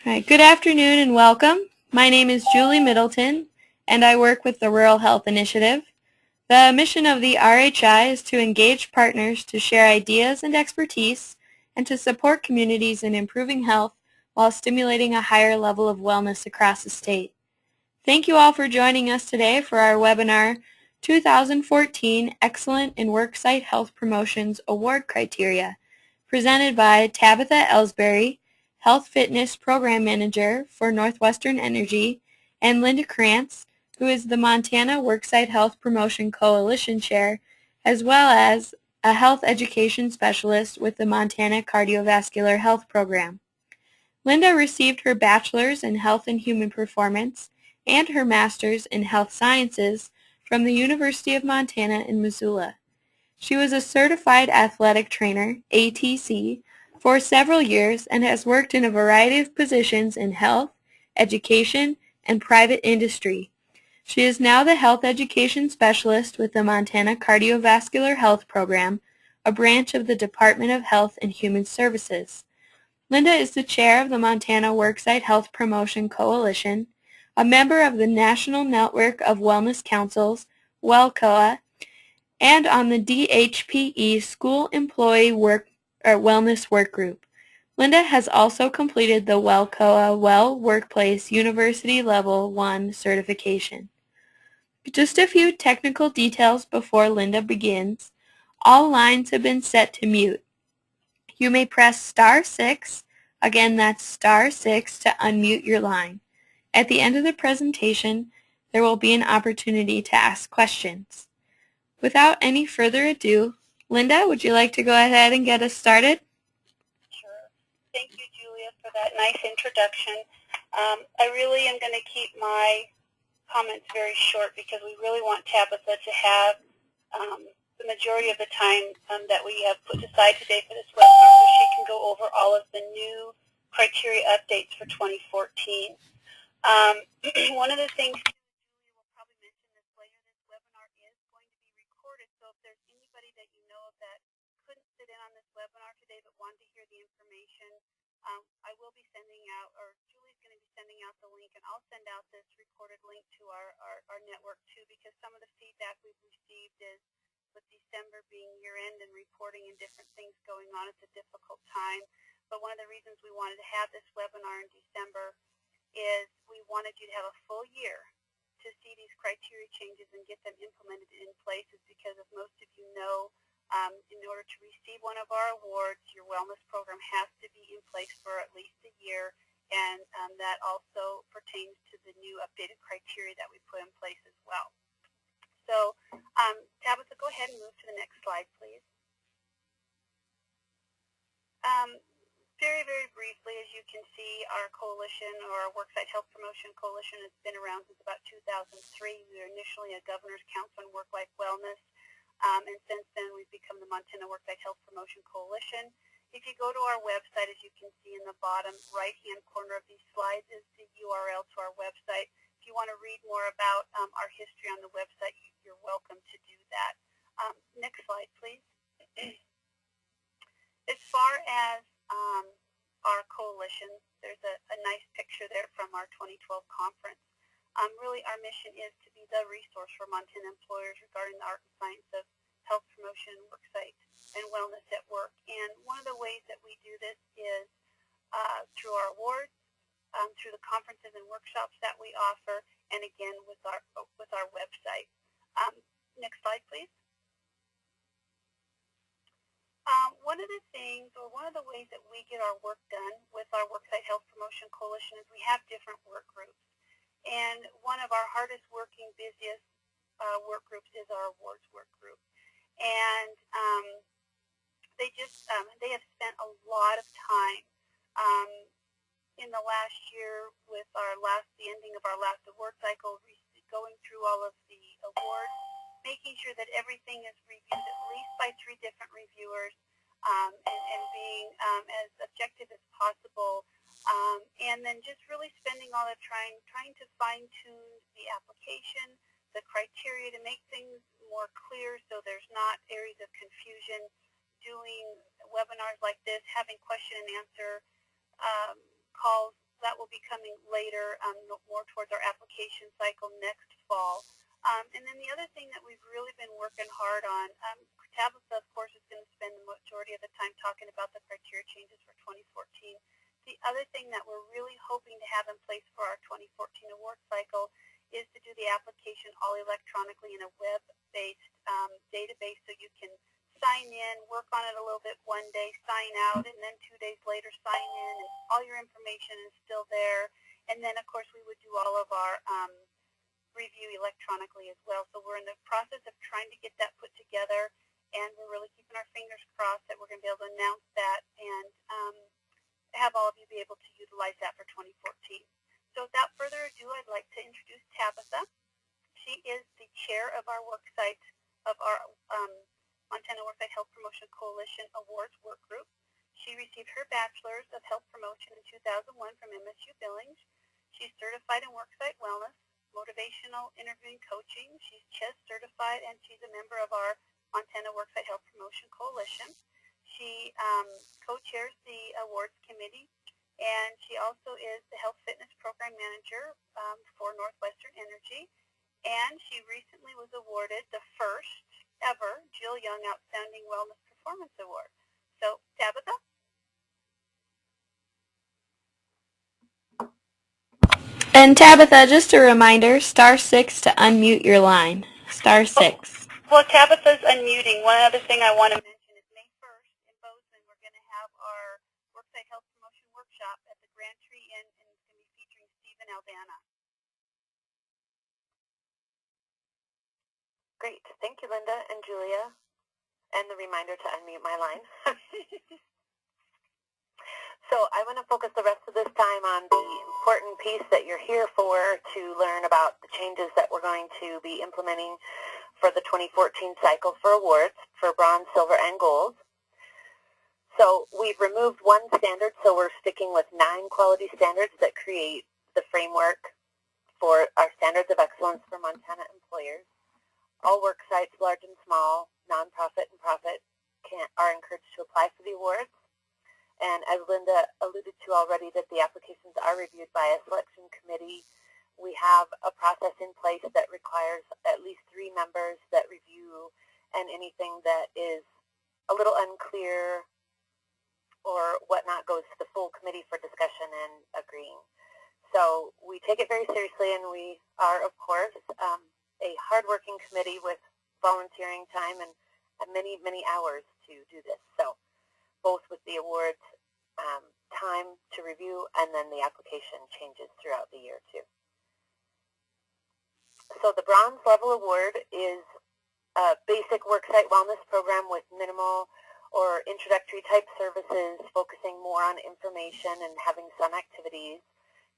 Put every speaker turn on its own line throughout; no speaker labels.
All right, good afternoon and welcome. My name is Julie Middleton, and I work with the Rural Health Initiative. The mission of the RHI is to engage partners to share ideas and expertise and to support communities in improving health while stimulating a higher level of wellness across the state. Thank you all for joining us today for our webinar, 2014 Excellent in Worksite Health Promotions Award Criteria, presented by Tabatha Elsberry, Health Fitness Program Manager for Northwestern Energy, and Linda Krantz, who is the Montana Worksite Health Promotion Coalition Chair, as well as a Health Education Specialist with the Montana Cardiovascular Health Program. Linda received her bachelor's in Health and Human Performance and her master's in Health Sciences from the University of Montana in Missoula. She was a certified athletic trainer, ATC, for several years and has worked in a variety of positions in health, education, and private industry. She is now the Health Education Specialist with the Montana Cardiovascular Health Program, a branch of the Department of Health and Human Services. Linda is the chair of the Montana Worksite Health Promotion Coalition, a member of the National Network of Wellness Councils, WellCOA, and on the DHPE School Employee Wellness Work Group. Linda has also completed the WellCOA Well Workplace University Level 1 certification. Just a few technical details before Linda begins. All lines have been set to mute. You may press star 6, again that's star 6 to unmute your line. At the end of the presentation, there will be an opportunity to ask questions. Without any further ado, Linda, would you like to go ahead and get us started?
Sure. Thank you, Julia, for that nice introduction. I really am going to keep my comments very short because we really want Tabatha to have the majority of the time that we have put aside today for this webinar so she can go over all of the new criteria updates for 2014. One of the things Julia will probably mention this later, this webinar is going to be recorded, so if there's anybody that you know of that couldn't sit in on this webinar today but wanted to hear the information, I will be sending out, or Julie's going to be sending out the link, and I'll send out this recorded link to our network too, because some of the feedback we've received is with December being year-end and reporting and different things going on, it's a difficult time. But one of the reasons we wanted to have this webinar in December is we wanted you to have a full year to see these criteria changes and get them implemented in place, is because, as most of you know, in order to receive one of our awards, your wellness program has to be in place for at least a year, and that also pertains to the new updated criteria that we put in place as well. So, Tabatha, go ahead and move to the next slide, please. Very, very briefly, as you can see, our coalition, or our Worksite Health Promotion Coalition, has been around since about 2003. We were initially a Governor's Council on Work-Life Wellness, and since then we've become the Montana Worksite Health Promotion Coalition. If you go to our website, as you can see in the bottom right-hand corner of these slides is the URL to our website. If you want to read more about our history on the website, you're welcome to do that. Next slide, please. As far as our coalition, there's a nice picture there from our 2012 conference. Really, our mission is to be the resource for Montana employers regarding the art and science of health promotion, worksite, and wellness at work. And one of the ways that we do this is through our awards, through the conferences and workshops that we offer, and again with our website. Next slide, please. One of the things, or one of the ways that we get our work done with our Worksite Health Promotion Coalition is we have different work groups. And one of our hardest working, busiest work groups is our awards work group. And they have spent a lot of time in the last year with the ending of our last award cycle, going through all of the awards, making sure that everything is reviewed at least by 3 different reviewers, and being as objective as possible, and then just really spending all the trying to fine-tune the application, the criteria, to make things more clear so there's not areas of confusion, doing webinars like this, having question and answer calls that will be coming later, more towards our application cycle next fall. And then the other thing that we've really been working hard on, Tabatha, of course, is going to spend the majority of the time talking about the criteria changes for 2014. The other thing that we're really hoping to have in place for our 2014 award cycle is to do the application all electronically in a web-based database, so you can sign in, work on it a little bit one day, sign out, and then 2 days later sign in, and all your information is still there. And then, of course, we would do all of our review electronically as well. So we're in the process of trying to get that put together, and we're really keeping our fingers crossed that we're going to be able to announce that and have all of you be able to utilize that for 2014. So without further ado, I'd like to introduce Tabatha. She is the chair of our Worksite, of our Montana Worksite Health Promotion Coalition Awards Work Group. She received her Bachelor's of Health Promotion in 2001 from MSU Billings. She's certified in Worksite Wellness, Motivational Interviewing Coaching. She's CHES certified, and she's a member of our Montana Worksite Health Promotion Coalition. She co-chairs the awards committee, and she also is the Health Fitness Program Manager for Northwestern Energy. And she recently was awarded the first ever Jill Young Outstanding Wellness Performance Award. So, Tabatha?
And Tabatha, just a reminder, *6 to unmute your line. *6.
Well, Tabatha's unmuting. One other thing I want to mention is May 1st in Bozeman, we're going to have our Worksite Health Promotion Workshop at the Grand Tree Inn, and it's going to be featuring Stephen Aldana.
Great. Thank you, Linda and Julia, and the reminder to unmute my line. So I want to focus the rest of this time on the important piece that you're here for, to learn about the changes that we're going to be implementing for the 2014 cycle for awards for bronze, silver, and gold. So we've removed one standard, so we're sticking with 9 quality standards that create the framework for our standards of excellence for Montana employers. All work sites, large and small, nonprofit and profit, are encouraged to apply for the awards. And as Linda alluded to already, that the applications are reviewed by a selection committee. We have a process in place that requires at least 3 members that review, and anything that is a little unclear or whatnot goes to the full committee for discussion and agreeing. So we take it very seriously, and we are, of course, a hardworking committee with volunteering time and many, many hours to do this. So both with the awards time to review, and then the application changes throughout the year too. So the bronze level award is a basic worksite wellness program with minimal or introductory type services, focusing more on information and having some activities.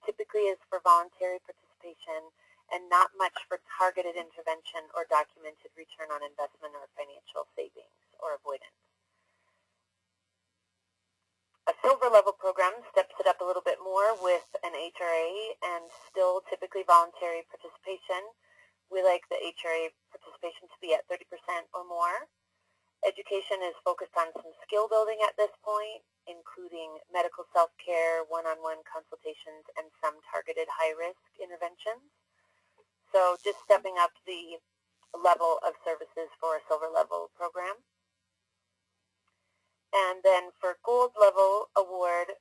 Typically is for voluntary participation and not much for targeted intervention or documented return on investment or financial savings or avoidance. A silver level program steps it up a little bit more with an HRA and still typically voluntary participation. We like the HRA participation to be at 30% or more. Education is focused on some skill building at this point, including medical self-care, one-on-one consultations, and some targeted high-risk interventions. So just stepping up the level of services for a silver level program. And then for gold level award,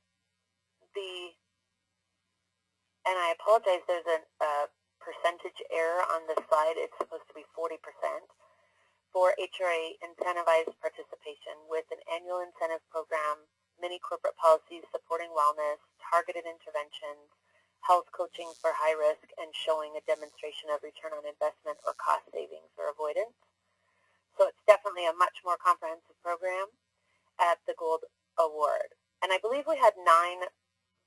and I apologize, there's a percentage error on this slide. It's supposed to be 40%. For HRA incentivized participation with an annual incentive program, many corporate policies supporting wellness, targeted interventions, health coaching for high risk, and showing a demonstration of return on investment or cost savings or avoidance. So it's definitely a much more comprehensive program at the Gold Award. And I believe we had 9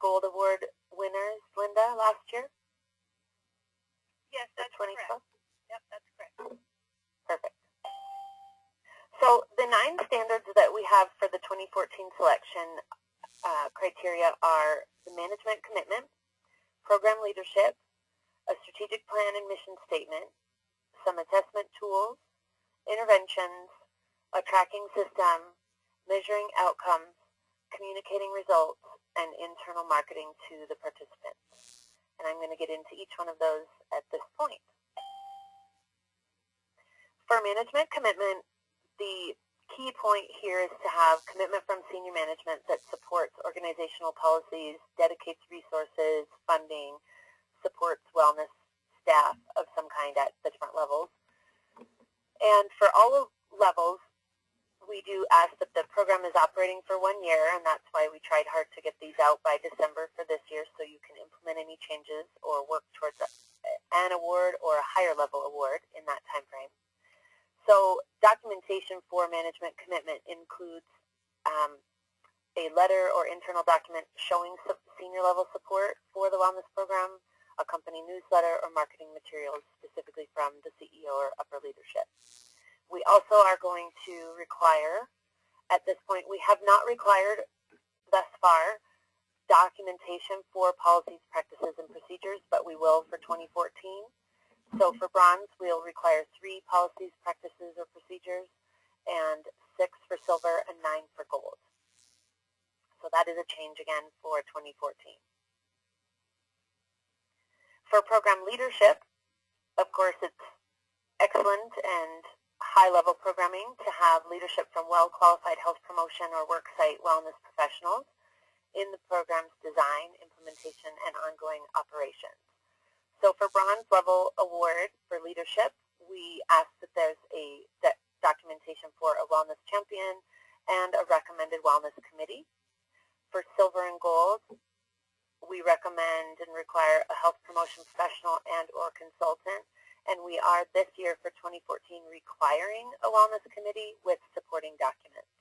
Gold Award winners, Linda, last year?
Yes, that's correct. Yep, that's correct.
Perfect. So the 9 standards that we have for the 2014 selection criteria are the management commitment, program leadership, a strategic plan and mission statement, some assessment tools, interventions, a tracking system, measuring outcomes, communicating results, and internal marketing to the participants. And I'm going to get into each one of those at this point. For management commitment, the key point here is to have commitment from senior management that supports organizational policies, dedicates resources, funding, supports wellness staff of some kind at the different levels. And for all levels, we do ask that the program is operating for 1 year, and that's why we tried hard to get these out by December for this year so you can implement any changes or work towards an award or a higher level award in that time frame. So documentation for management commitment includes a letter or internal document showing senior level support for the wellness program, a company newsletter, or marketing materials specifically from the CEO or upper leadership. We also are going to require, at this point, we have not required thus far documentation for policies, practices, and procedures, but we will for 2014. So for bronze, we'll require 3 policies, practices, or procedures, and 6 for silver and 9 for gold. So that is a change again for 2014. For program leadership, of course, it's excellent and high-level programming to have leadership from well-qualified health promotion or worksite wellness professionals in the program's design, implementation, and ongoing operations. So for bronze level award for leadership, we ask that there's a documentation for a wellness champion and a recommended wellness committee. For silver and gold, we recommend and require a health promotion professional and or consultant, and we are this year for 2014 requiring a wellness committee with supporting documents.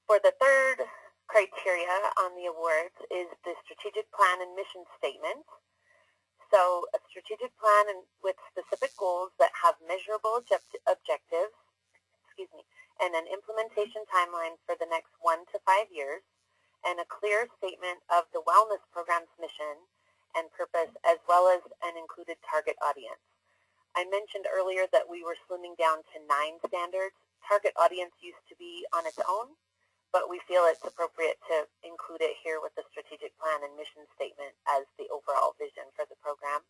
For the third criteria on the awards is the strategic plan and mission statement. So a strategic plan with specific goals that have measurable objectives, and an implementation timeline for the next 1 to 5 years, and a clear statement of the wellness program's mission and purpose, as well as an included target audience. I mentioned earlier that we were slimming down to 9 standards. Target audience used to be on its own, but we feel it's appropriate to include it here with the strategic plan and mission statement as the overall vision for the program.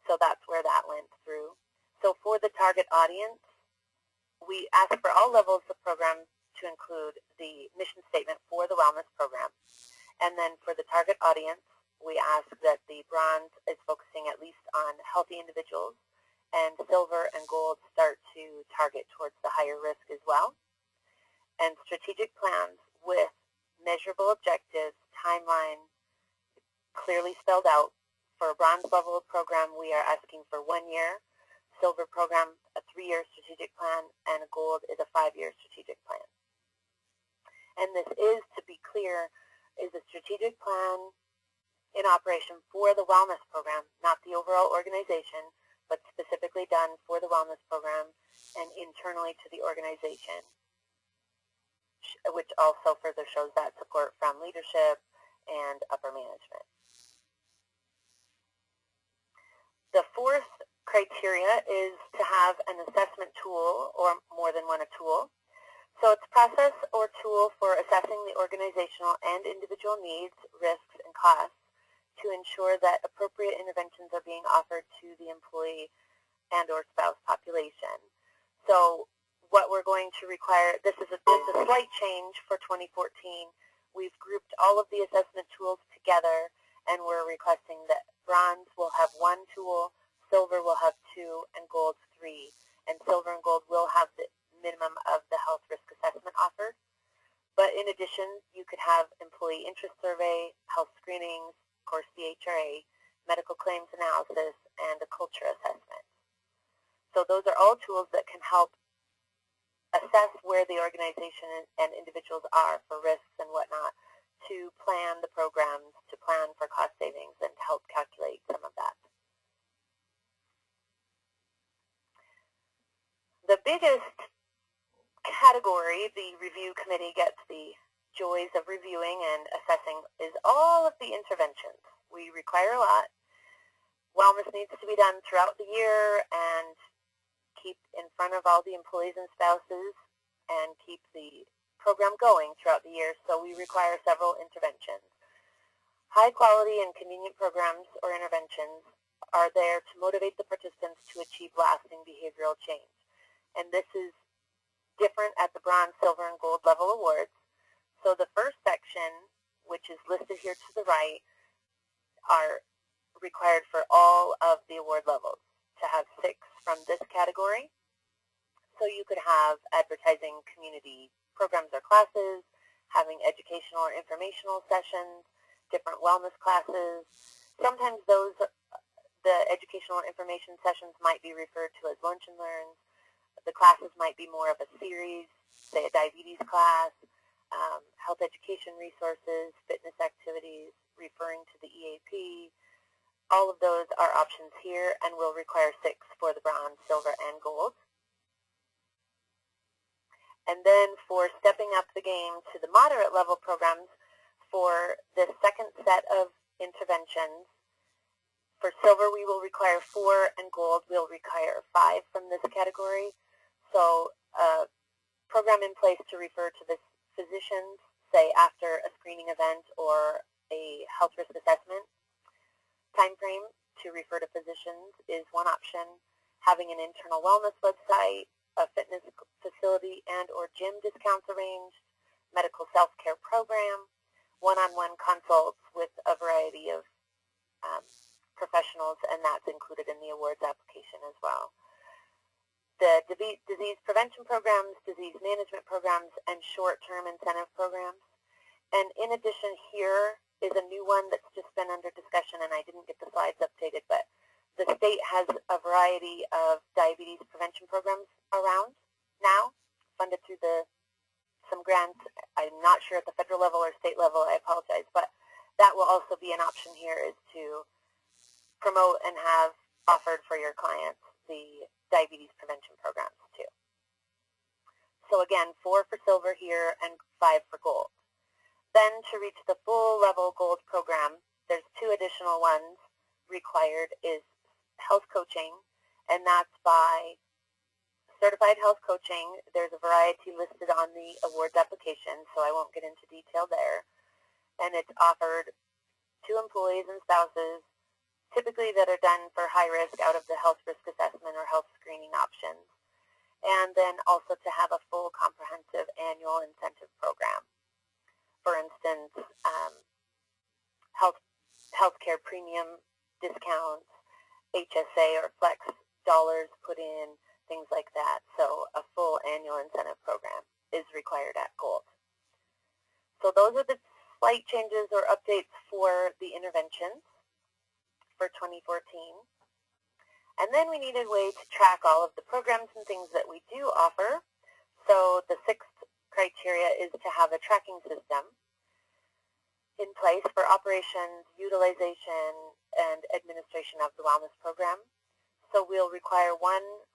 So that's where that went through. So for the target audience, we ask for all levels of program to include the mission statement for the wellness program. And then for the target audience, we ask that the bronze is focusing at least on healthy individuals, and silver and gold start to target towards the higher risk as well. And strategic plans with measurable objectives, timeline, clearly spelled out. For a bronze level of program, we are asking for 1 year. Silver program, a 3-year strategic plan, and a gold is a 5-year strategic plan. And this is, to be clear, is a strategic plan in operation for the wellness program, not the overall organization, but specifically done for the wellness program and internally to the organization, which also further shows that support from leadership and upper management. The fourth criteria is to have an assessment tool or more than one tool. So it's a process or tool for assessing the organizational and individual needs, risks, and costs to ensure that appropriate interventions are being offered to the employee and or spouse population. So what we're going to require, this is just a slight change for 2014. We've grouped all of the assessment tools together, and we're requesting that bronze will have 1 tool, silver will have 2, and gold 3. And silver and gold will have the minimum of the health risk assessment offered. But in addition, you could have employee interest survey, health screenings, of course the HRA, medical claims analysis, and a culture assessment. So those are all tools that can help assess where the organization and individuals are for risks and whatnot, to plan the programs, to plan for cost savings, and to help calculate some of that. The biggest category the review committee gets the joys of reviewing and assessing is all of the interventions. We require a lot. Wellness needs to be done throughout the year and keep in front of all the employees and spouses and keep the program going throughout the year, so we require several interventions. High quality and convenient programs or interventions are there to motivate the participants to achieve lasting behavioral change. And this is different at the bronze, silver, and gold level awards. So the first section, which is listed here to the right, are required for all of the award levels to have 6 from this category. So you could have advertising community programs or classes, having educational or informational sessions, different wellness classes. Sometimes the educational or information sessions might be referred to as lunch and learns. The classes might be more of a series, say a diabetes class, health education resources, fitness activities, referring to the EAP. All of those are options here and will require 6 for the bronze, silver, and gold. And then for stepping up the game to the moderate level programs, for the second set of interventions, for silver we will require 4 and gold we'll require 5 from this category. So a program in place to refer to the physicians, say after a screening event or a health risk assessment. Time frame to refer to physicians is one option. Having an internal wellness website, a fitness facility and or gym discounts arranged, medical self-care program, one-on-one consults with a variety of professionals, and that's included in the awards application as well. The disease prevention programs, disease management programs, and short-term incentive programs. And in addition, here is a new one that's just been under discussion, and I didn't get the slides updated, but the state has a variety of diabetes prevention programs around now, funded through some grants. I'm not sure at the federal level or state level, I apologize, but that will also be an option here, is to promote and have offered for your clients the diabetes prevention programs too. So again, 4 for silver here and 5 for gold. Then to reach the full level gold program, there's 2 additional ones required, is health coaching, and that's by certified health coaching. There's a variety listed on the awards application, so I won't get into detail there. And it's offered to employees and spouses, typically that are done for high risk out of the health risk assessment or health screening options. And then also to have a full comprehensive annual incentive program. For instance, healthcare premium discounts, HSA or flex dollars put in, things like that. So a full annual incentive program is required at gold. So those are the slight changes or updates for the interventions for 2014. And then we needed a way to track all of the programs and things that we do offer. So the 6th criteria is to have a tracking system in place for operations, utilization, and administration of the wellness program. So we'll require 1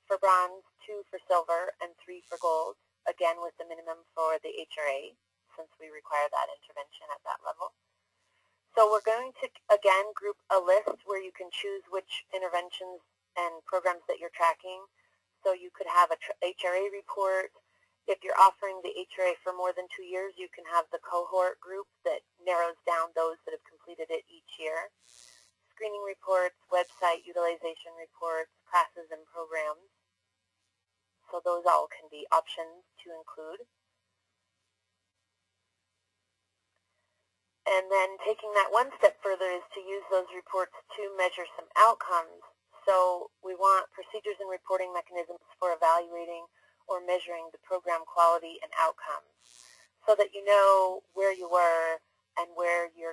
for bronze, 2 for silver, and 3 for gold, again with the minimum for the HRA, since we require that intervention at that level. So we're going to, again, group a list where you can choose which interventions and programs that you're tracking. So you could have a HRA report. If you're offering the HRA for more than 2 years, you can have the cohort group that narrows down those that have completed it each year. Screening reports, website utilization reports, classes and programs. So those all can be options to include. And then taking that one step further is to use those reports to measure some outcomes. So we want procedures and reporting mechanisms for evaluating or measuring the program quality and outcomes so that you know where you were and where you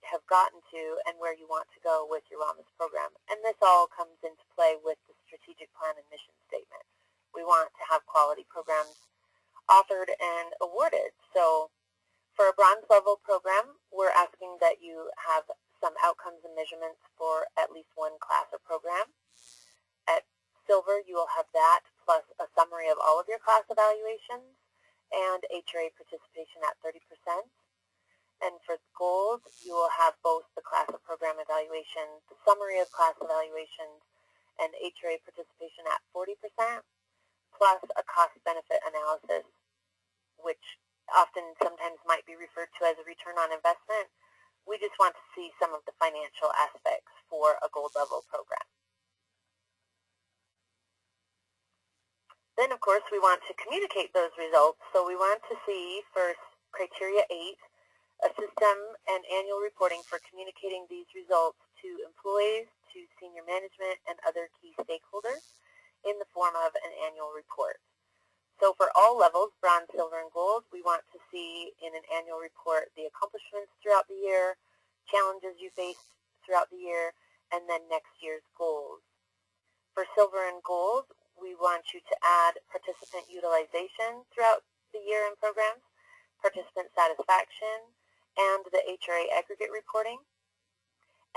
have gotten to and where you want to go with your wellness program. And this all comes into play with the strategic plan and mission statement. We want to have quality programs offered and awarded. So for a bronze level program, we're asking that you have some outcomes and measurements for at least 1 class or program. At silver, you will have that plus a summary of all of your class evaluations and HRA participation at 30%. And for gold, you will have both the class or program evaluation, the summary of class evaluations, and HRA participation at 40%, plus a cost-benefit analysis which often sometimes might be referred to as a return on investment. We just want to see some of the financial aspects for a gold level program. Then, of course, we want to communicate those results. So we want to see, first, criteria 8, a system and annual reporting for communicating these results to employees, to senior management, and other key stakeholders in the form of an annual report. So for all levels, bronze, silver, and gold, we want to see in an annual report the accomplishments throughout the year, challenges you faced throughout the year, and then next year's goals. For silver and gold, we want you to add participant utilization throughout the year in programs, participant satisfaction, and the HRA aggregate reporting.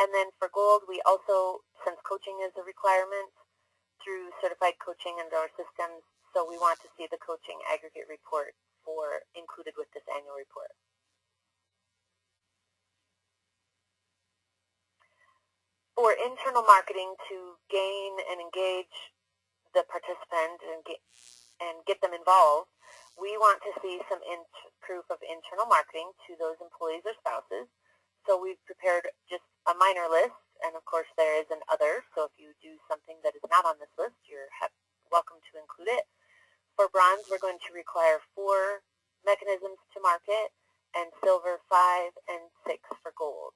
And then for gold, we also, since coaching is a requirement through certified coaching and our systems, so we want to see the coaching aggregate report included with this annual report. For internal marketing, to gain and engage the participant and get them involved, we want to see some proof of internal marketing to those employees or spouses. So we've prepared just a minor list, and of course there is an other, so if you do something that is not on this list, you're welcome to include it. For bronze, we're going to require 4 mechanisms to market, and silver 5, and 6 for gold.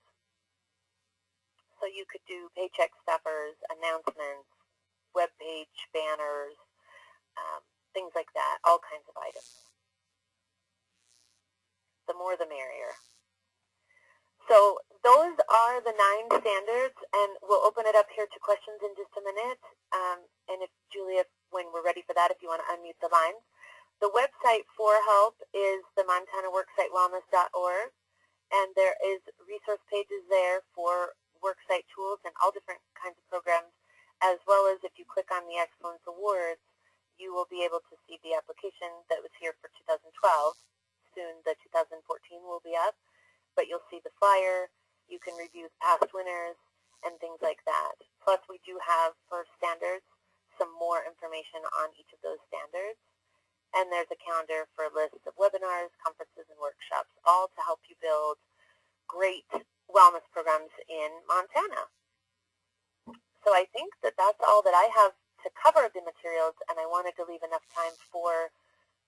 So you could do paycheck stuffers, announcements, web page banners, things like that, all kinds of items. The more the merrier. So those are the 9 standards, and we'll open it up here to questions in just a minute. And if Julia, when we're ready for that, if you want to unmute the lines. The website for help is the montanaworksitewellness.org, and there is resource pages there for Worksite tools and all different kinds of programs, as well as if you click on the Excellence Awards, you will be able to see the application that was here for 2012. Soon the 2014 will be up, but you'll see the flyer. You can review the past winners and things like that. Plus, we do have, for standards, some more information on each of those standards. And there's a calendar for lists of webinars, conferences, and workshops, all to help you build great wellness programs in Montana. So I think that that's all that I have to cover the materials, and I wanted to leave enough time for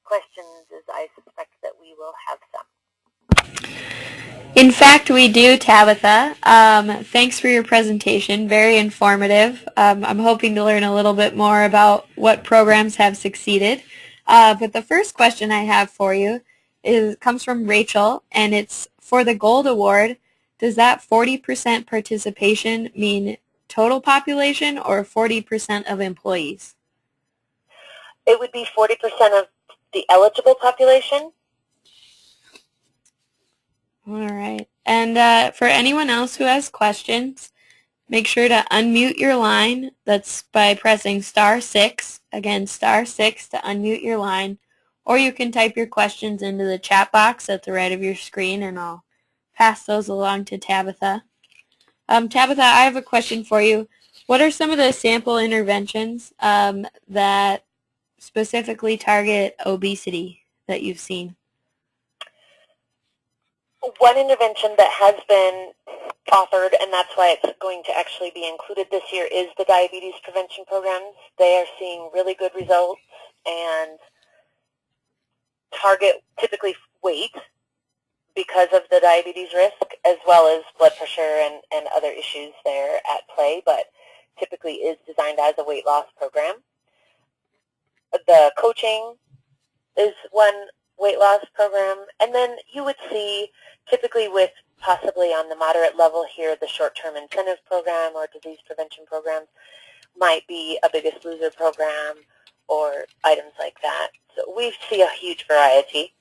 questions, as I suspect that we will have some.
In fact, we do, Tabatha. Thanks for your presentation. Very informative. I'm hoping to learn a little bit more about what programs have succeeded. But the first question I have for you comes from Rachel, and it's for the Gold Award. Does that 40% participation mean total population or 40% of employees?
It would be 40% of the eligible population.
All right. And for anyone else who has questions, make sure to unmute your line. That's by pressing *6. Again, *6 to unmute your line. Or you can type your questions into the chat box at the right of your screen, and I'll pass those along to Tabatha. Tabatha, I have a question for you. What are some of the sample interventions that specifically target obesity that you've seen?
One intervention that has been offered, and that's why it's going to actually be included this year, is the diabetes prevention programs. They are seeing really good results and target typically weight because of the diabetes risk, as well as blood pressure and other issues there at play, but typically is designed as a weight loss program. The coaching is one weight loss program, and then you would see typically with possibly on the moderate level here, the short-term incentive program or disease prevention programs might be a Biggest Loser program or items like that. So we see a huge variety.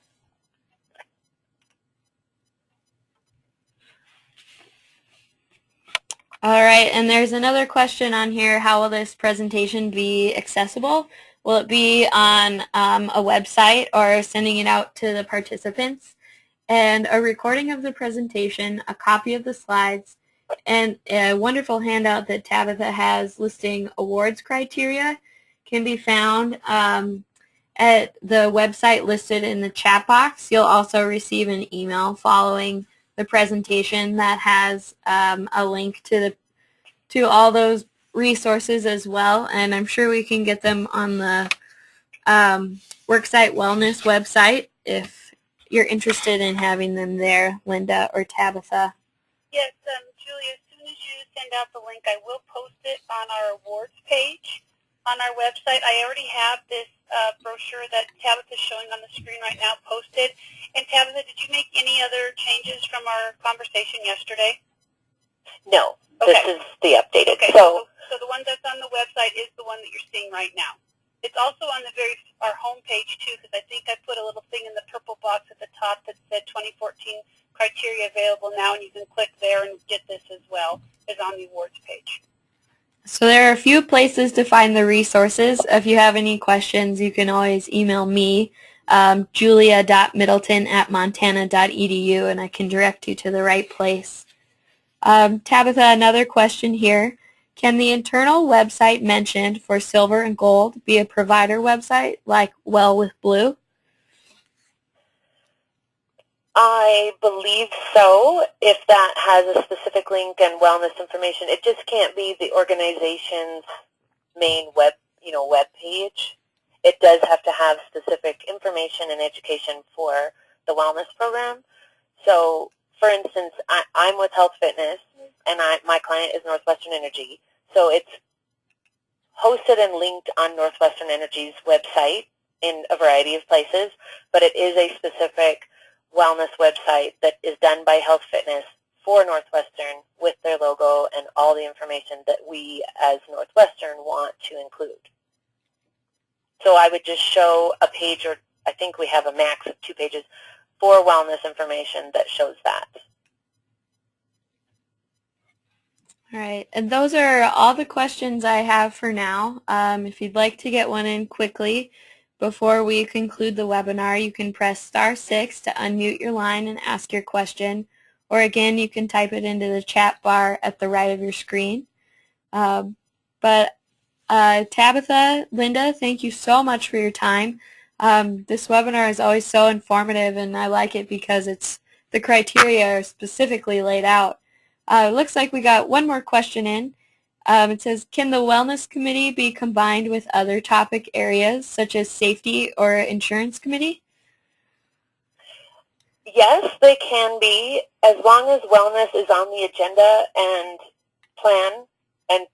All right, and there's another question on here. How will this presentation be accessible? Will it be on a website or sending it out to the participants? And a recording of the presentation, a copy of the slides, and a wonderful handout that Tabatha has listing awards criteria can be found at the website listed in the chat box. You'll also receive an email following the presentation that has a link to all those resources as well, and I'm sure we can get them on the Worksite Wellness website if you're interested in having them there, Linda or Tabatha.
Yes, Julie, as soon as you send out the link, I will post it on our awards page on our website. I already have this brochure that Tabatha is showing on the screen right now posted. And Tabatha, did you make any other changes from our conversation yesterday?
No,
okay.
This is the updated.
Okay, so the one that's on the website is the one that you're seeing right now. It's also on our home page too, because I think I put a little thing in the purple box at the top that said 2014 criteria available now, and you can click there and get this as well as on the awards page.
So there are a few places to find the resources. If you have any questions, you can always email me, julia.middleton@montana.edu, and I can direct you to the right place. Tabatha, another question here. Can the internal website mentioned for silver and gold be a provider website like Well with Blue?
I believe so, if that has a specific link and wellness information. It just can't be the organization's main web page. It does have to have specific information and education for the wellness program. So, for instance, I'm with Health Fitness, and my client is Northwestern Energy. So it's hosted and linked on Northwestern Energy's website in a variety of places, but it is a specific wellness website that is done by Health Fitness for Northwestern with their logo and all the information that we as Northwestern want to include. So I would just show a page, or I think we have a max of 2 pages for wellness information that shows that.
All right, and those are all the questions I have for now. If you'd like to get one in quickly before we conclude the webinar, you can press *6 to unmute your line and ask your question, or again, you can type it into the chat bar at the right of your screen. Tabatha, Linda, thank you so much for your time. This webinar is always so informative, and I like it because the criteria are specifically laid out. It looks like we got one more question in. It says, can the Wellness Committee be combined with other topic areas such as safety or insurance committee?
Yes, they can be, as long as wellness is on the agenda and plan, and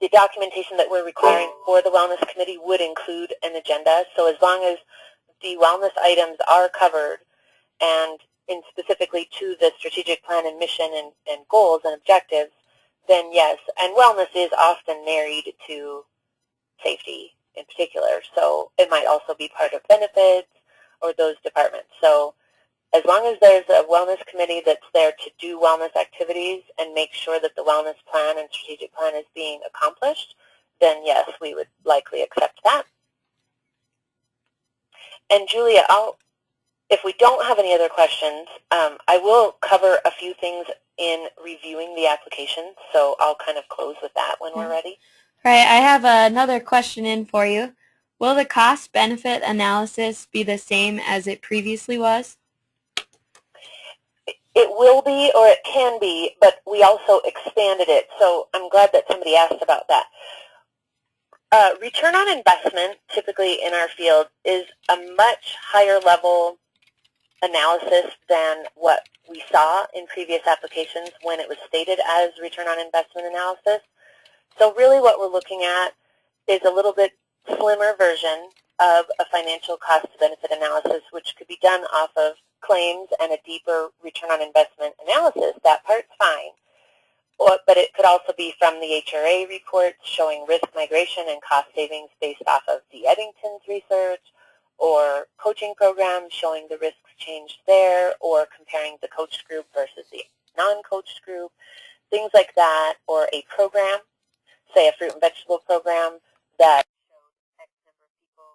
the documentation that we're requiring for the Wellness Committee would include an agenda. So as long as the wellness items are covered and specifically to the strategic plan and mission and goals and objectives, then yes. And wellness is often married to safety in particular. So it might also be part of benefits or those departments. So as long as there's a wellness committee that's there to do wellness activities and make sure that the wellness plan and strategic plan is being accomplished, then yes, we would likely accept that. And Julia, if we don't have any other questions, I will cover a few things in reviewing the application, so I'll kind of close with that when we're ready.
All right, I have another question in for you. Will the cost-benefit analysis be the same as it previously was?
It will be, or it can be, but we also expanded it, so I'm glad that somebody asked about that. Return on investment, typically in our field, is a much higher level analysis than what we saw in previous applications when it was stated as return on investment analysis. So really what we're looking at is a little bit slimmer version of a financial cost-benefit analysis, which could be done off of claims and a deeper return on investment analysis. That part's fine. But it could also be from the HRA reports showing risk migration and cost savings based off of D. Eddington's research, or coaching programs showing the risks changed there, or comparing the coach group versus the non-coach group, things like that, or a program, say a fruit and vegetable program that showed X number of people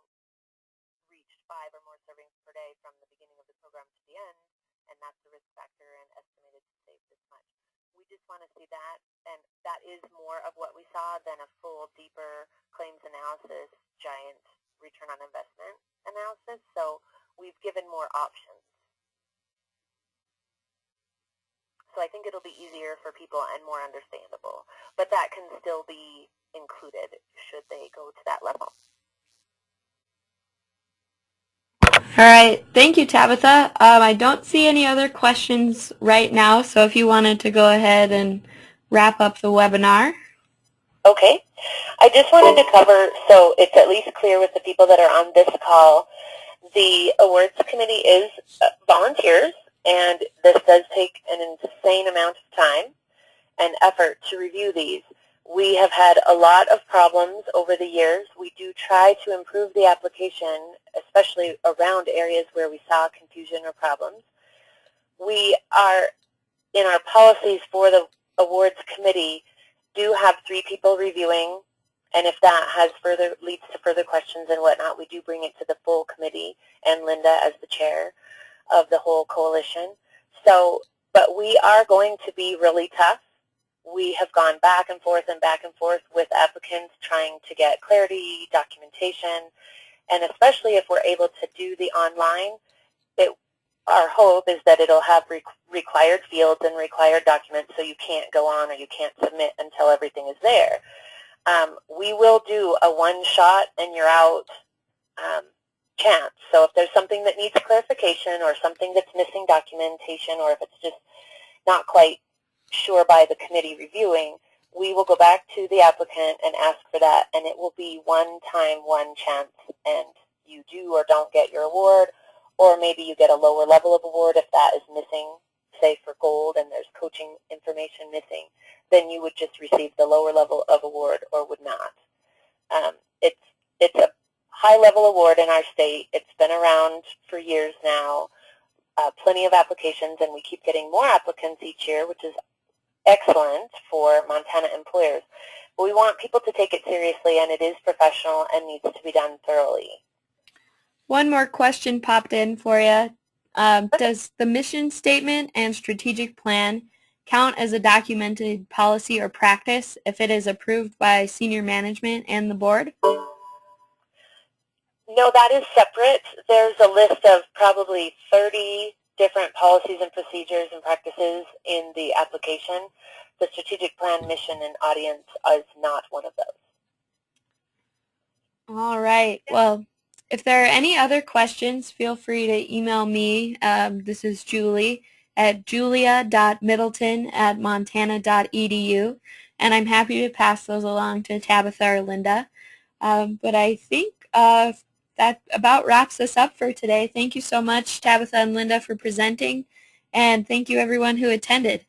reached 5 or more servings per day from the beginning of the program to the end, and that's the risk factor and estimated to save this much. We just want to see that, and that is more of what we saw than a full, deeper claims analysis, giant return on investment. analysis, so we've given more options. So I think it'll be easier for people and more understandable, but that can still be included should they go to that level.
All right. Thank you, Tabatha. I don't see any other questions right now, so if you wanted to go ahead and wrap up the webinar.
Okay. I just wanted to cover, so it's at least clear with the people that are on this call, the awards committee is volunteers, and this does take an insane amount of time and effort to review these. We have had a lot of problems over the years. We do try to improve the application, especially around areas where we saw confusion or problems. We are, in our policies for the awards committee, do have 3 people reviewing, and if that has leads to further questions and whatnot, we do bring it to the full committee and Linda as the chair of the whole coalition. So, but we are going to be really tough. We have gone back and forth with applicants trying to get clarity, documentation, and especially if we're able to do the online, our hope is that it'll have required fields and required documents so you can't go on or you can't submit until everything is there. We will do a one-shot and you're out chance. So if there's something that needs clarification or something that's missing documentation, or if it's just not quite sure by the committee reviewing, we will go back to the applicant and ask for that, and it will be one time, one chance, and you do or don't get your award, or maybe you get a lower level of award if that is missing, say for gold and there's coaching information missing, then you would just receive the lower level of award or would not. It's a high-level award in our state. It's been around for years now, plenty of applications, and we keep getting more applicants each year, which is excellent for Montana employers. But we want people to take it seriously, and it is professional and needs to be done thoroughly.
One more question popped in for you. Does the mission statement and strategic plan count as a documented policy or practice if it is approved by senior management and the board?
No, that is separate. There's a list of probably 30 different policies and procedures and practices in the application. The strategic plan, mission, and audience is not one of those.
All right. Well, if there are any other questions, feel free to email me. This is Julie at julia.middleton@montana.edu, and I'm happy to pass those along to Tabatha or Linda. But I think that about wraps us up for today. Thank you so much, Tabatha and Linda, for presenting, and thank you everyone who attended.